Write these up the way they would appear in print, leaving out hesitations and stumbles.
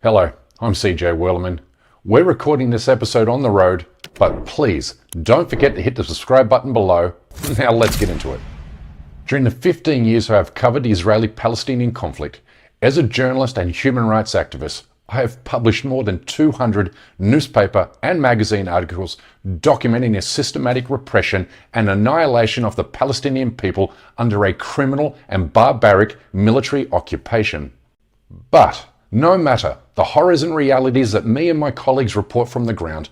Hello, I'm CJ Werleman. We're recording this episode on the road, but please don't forget to hit the subscribe button below. Now let's get into it. During the 15 years I have covered the Israeli-Palestinian conflict, as a journalist and human rights activist, I have published more than 200 newspaper and magazine articles documenting the systematic repression and annihilation of the Palestinian people under a criminal and barbaric military occupation. But no matter the horrors and realities that me and my colleagues report from the ground,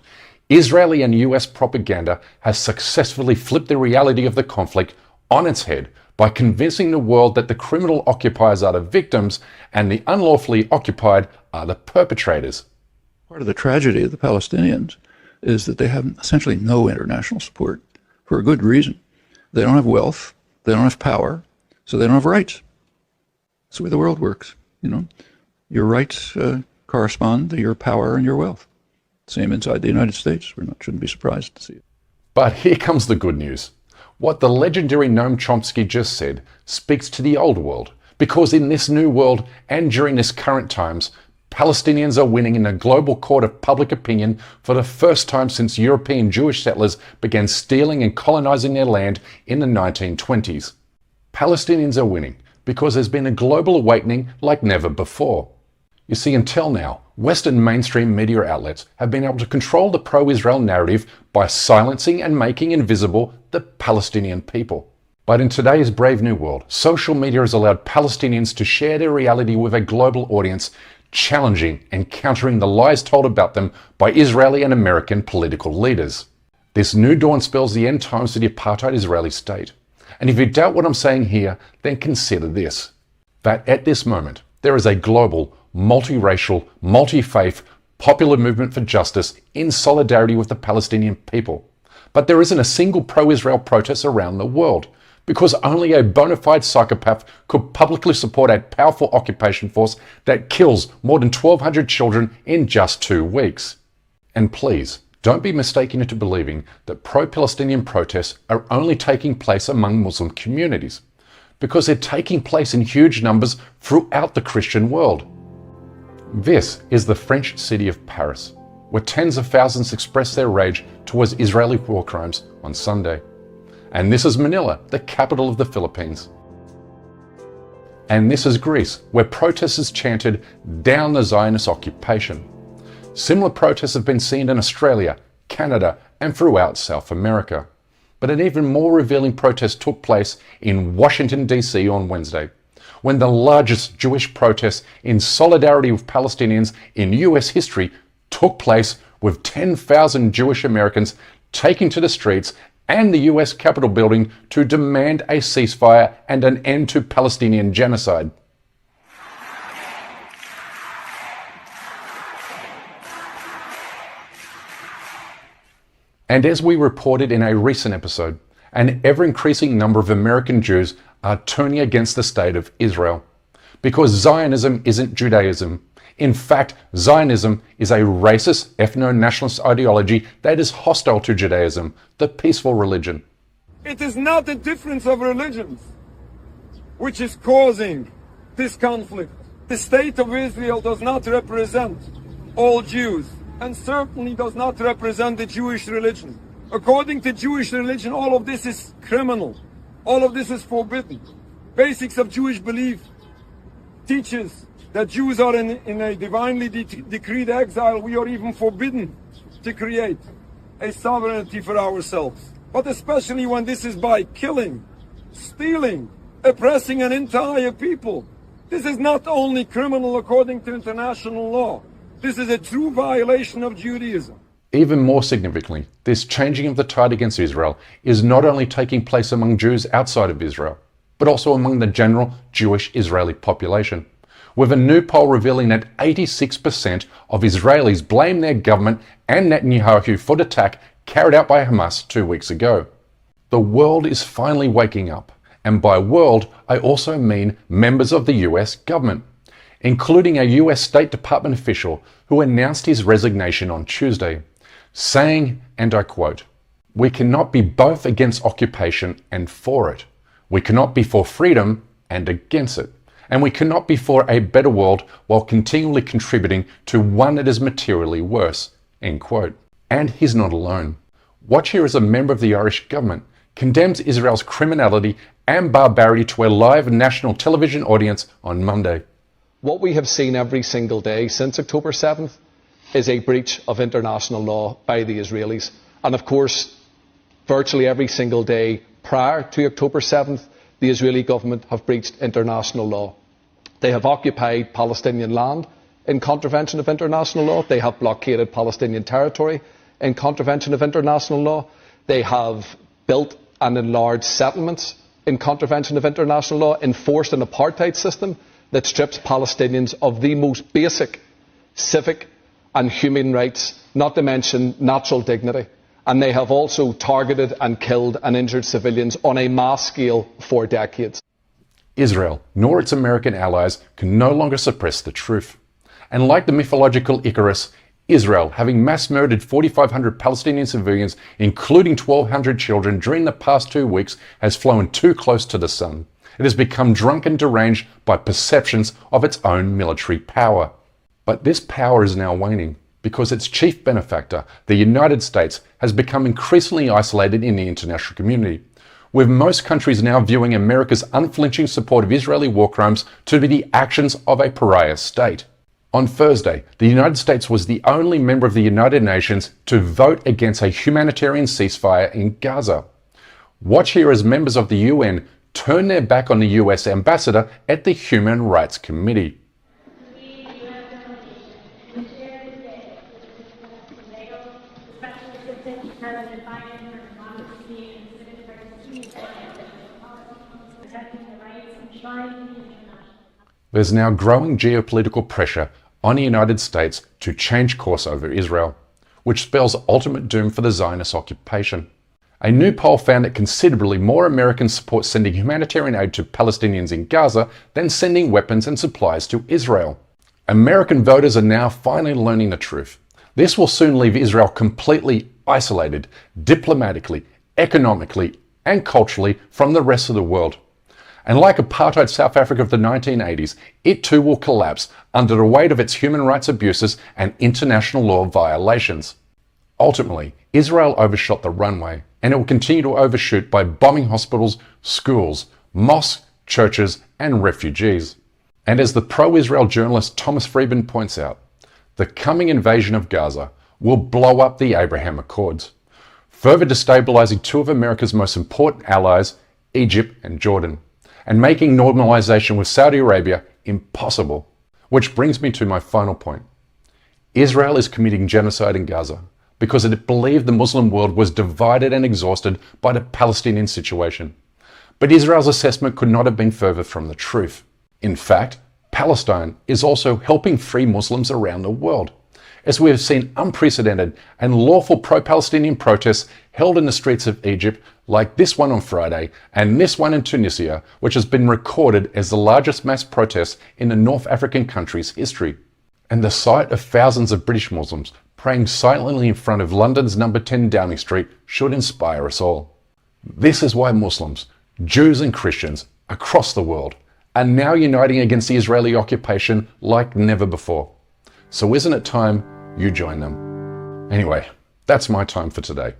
Israeli and US propaganda has successfully flipped the reality of the conflict on its head by convincing the world that the criminal occupiers are the victims and the unlawfully occupied are the perpetrators. Part of the tragedy of the Palestinians is that they have essentially no international support for a good reason. They don't have wealth, they don't have power, so they don't have rights. That's the way the world works, Your rights correspond to your power and your wealth. Same inside the United States. We shouldn't be surprised to see it. But here comes the good news. What the legendary Noam Chomsky just said speaks to the old world, because in this new world and during this current times, Palestinians are winning in a global court of public opinion for the first time since European Jewish settlers began stealing and colonizing their land in the 1920s. Palestinians are winning because there's been a global awakening like never before. You see, until now, Western mainstream media outlets have been able to control the pro-Israel narrative by silencing and making invisible the Palestinian people. But in today's brave new world, social media has allowed Palestinians to share their reality with a global audience, challenging and countering the lies told about them by Israeli and American political leaders. This new dawn spells the end times to the apartheid Israeli state. And if you doubt what I'm saying here, then consider this: that at this moment, there is a global, multiracial, multi-faith, popular movement for justice in solidarity with the Palestinian people. But there isn't a single pro-Israel protest around the world, because only a bona fide psychopath could publicly support a powerful occupation force that kills more than 1,200 children in just 2 weeks. And please, don't be mistaken into believing that pro-Palestinian protests are only taking place among Muslim communities, because they're taking place in huge numbers throughout the Christian world. This is the French city of Paris, where tens of thousands expressed their rage towards Israeli war crimes on Sunday. And this is Manila, the capital of the Philippines. And this is Greece, where protesters chanted "Down the Zionist occupation." Similar protests have been seen in Australia, Canada, and throughout South America. But an even more revealing protest took place in Washington, D.C. on Wednesday, when the largest Jewish protest in solidarity with Palestinians in US history took place, with 10,000 Jewish Americans taking to the streets and the US Capitol building to demand a ceasefire and an end to Palestinian genocide. And as we reported in a recent episode, an ever-increasing number of American Jews are turning against the state of Israel. Because Zionism isn't Judaism. In fact, Zionism is a racist, ethno-nationalist ideology that is hostile to Judaism, the peaceful religion. It is not the difference of religions which is causing this conflict. The state of Israel does not represent all Jews, and certainly does not represent the Jewish religion. According to Jewish religion, all of this is criminal. All of this is forbidden. Basics of Jewish belief teaches that Jews are in a divinely decreed exile. We are even forbidden to create a sovereignty for ourselves. But especially when this is by killing, stealing, oppressing an entire people. This is not only criminal according to international law. This is a true violation of Judaism. Even more significantly, this changing of the tide against Israel is not only taking place among Jews outside of Israel, but also among the general Jewish Israeli population, with a new poll revealing that 86% of Israelis blame their government and Netanyahu for the attack carried out by Hamas 2 weeks ago. The world is finally waking up, and by world, I also mean members of the US government, including a US State Department official who announced his resignation on Tuesday, saying, and I quote, "We cannot be both against occupation and for it. We cannot be for freedom and against it. and we cannot be for a better world while continually contributing to one that is materially worse." End quote. And he's not alone. Watch here as a member of the Irish government condemns Israel's criminality and barbarity to a live national television audience on Monday. "What we have seen every single day since October 7th is a breach of international law by the Israelis. And of course, virtually every single day prior to October 7th, the Israeli government have breached international law. They have occupied Palestinian land in contravention of international law. They have blockaded Palestinian territory in contravention of international law. They have built and enlarged settlements in contravention of international law, enforced an apartheid system that strips Palestinians of the most basic civic and human rights, not to mention natural dignity. And they have also targeted and killed and injured civilians on a mass scale for decades." Israel, nor its American allies, can no longer suppress the truth. And like the mythological Icarus, Israel, having mass murdered 4,500 Palestinian civilians, including 1,200 children, during the past 2 weeks, has flown too close to the sun. It has become drunk and deranged by perceptions of its own military power. But this power is now waning, because its chief benefactor, the United States, has become increasingly isolated in the international community, with most countries now viewing America's unflinching support of Israeli war crimes to be the actions of a pariah state. On Thursday, the United States was the only member of the United Nations to vote against a humanitarian ceasefire in Gaza. Watch here as members of the UN turn their back on the US ambassador at the Human Rights Committee. There's now growing geopolitical pressure on the United States to change course over Israel, which spells ultimate doom for the Zionist occupation. A new poll found that considerably more Americans support sending humanitarian aid to Palestinians in Gaza than sending weapons and supplies to Israel. American voters are now finally learning the truth. This will soon leave Israel completely isolated, diplomatically, economically, and culturally from the rest of the world. And like apartheid South Africa of the 1980s, it too will collapse under the weight of its human rights abuses and international law violations. Ultimately, Israel overshot the runway, and it will continue to overshoot by bombing hospitals, schools, mosques, churches, and refugees. And as the pro-Israel journalist Thomas Friedman points out, the coming invasion of Gaza will blow up the Abraham Accords, further destabilizing two of America's most important allies, Egypt and Jordan, and making normalization with Saudi Arabia impossible. Which brings me to my final point. Israel is committing genocide in Gaza because it believed the Muslim world was divided and exhausted by the Palestinian situation. But Israel's assessment could not have been further from the truth. In fact, Palestine is also helping free Muslims around the world, as we have seen unprecedented and lawful pro-Palestinian protests held in the streets of Egypt, like this one on Friday and this one in Tunisia, which has been recorded as the largest mass protest in the North African country's history. And the sight of thousands of British Muslims praying silently in front of London's number 10 Downing Street should inspire us all. This is why Muslims, Jews and Christians across the world are now uniting against the Israeli occupation like never before. So isn't it time you join them? Anyway, that's my time for today.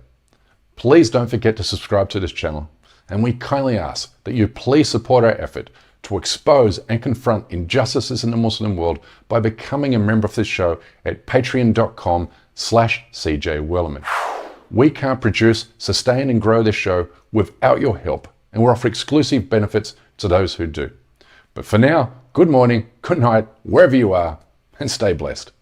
Please don't forget to subscribe to this channel, and we kindly ask that you please support our effort to expose and confront injustices in the Muslim world by becoming a member of this show at patreon.com/CJWellerman. We can't produce, sustain and grow this show without your help, and we offer exclusive benefits to those who do. But for now, good morning, good night, wherever you are, and stay blessed.